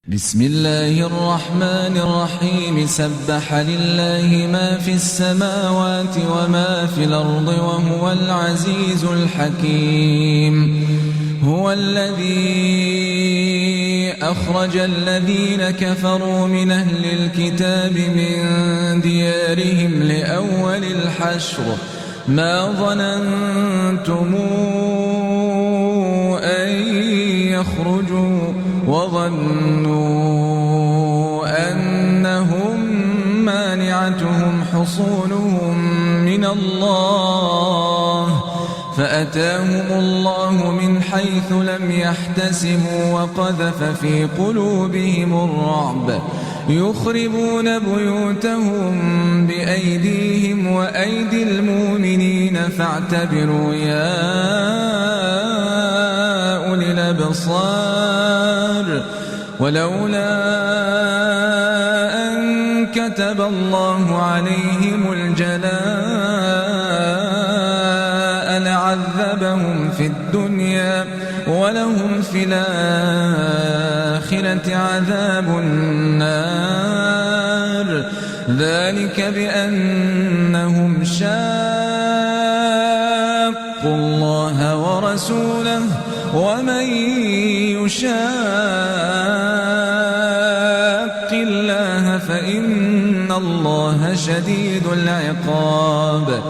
بسم الله الرحمن الرحيم سبح لله ما في السماوات وما في الأرض وهو العزيز الحكيم. هو الذي أخرج الذين كفروا من أهل الكتاب من ديارهم لأول الحشر ما ظننتم أن يخرجوا وظنوا أنهم مانعتهم حصونهم من الله فأتاهم الله من حيث لم يحتسبوا وقذف في قلوبهم الرعب يخربون بيوتهم بأيديهم وأيدي المؤمنين فاعتبروا يا أولي الأبصار. ولولا أن كتب الله عليهم الجلاء لعذبهم في الدنيا ولهم في الآخرة عذاب النار ذلك بأنهم شاقوا الله ورسوله ومن يشاق الله فإن الله شديد العقاب.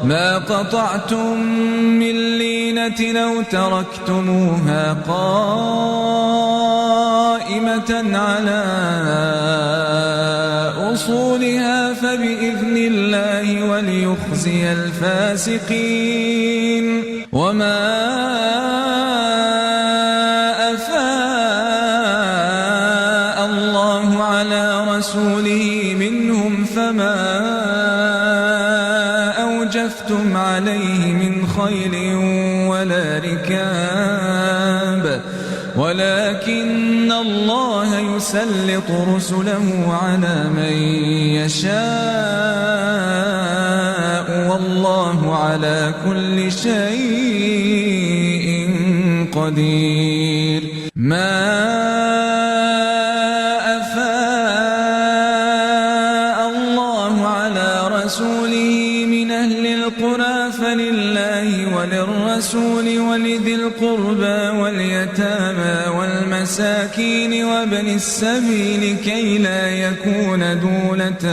ما قطعتم من لينة أو تركتموها قائمة على أصولها فبإذن الله وليخزي الفاسقين. وما أفاء الله على رسوله منهم فما أوجفتم عليه من خيل ولا ركاب ولكن الله يسلط رسله على من يشاء والله على كل شيء قدير. ما أفاء الله على رسوله من أهل القرى فلله وللرسول ولذي القربى واليتامى والمساكين وابن السبيل كي لا يكون دولة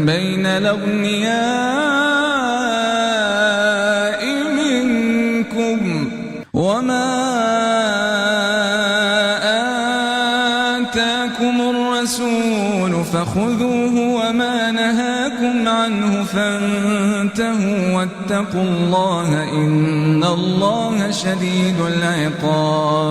بين الأغنياء منكم. وما آتاكم الرسول فخذوه وما نهاكم عنه فانتهوا واتقوا الله إن الله شديد العقاب.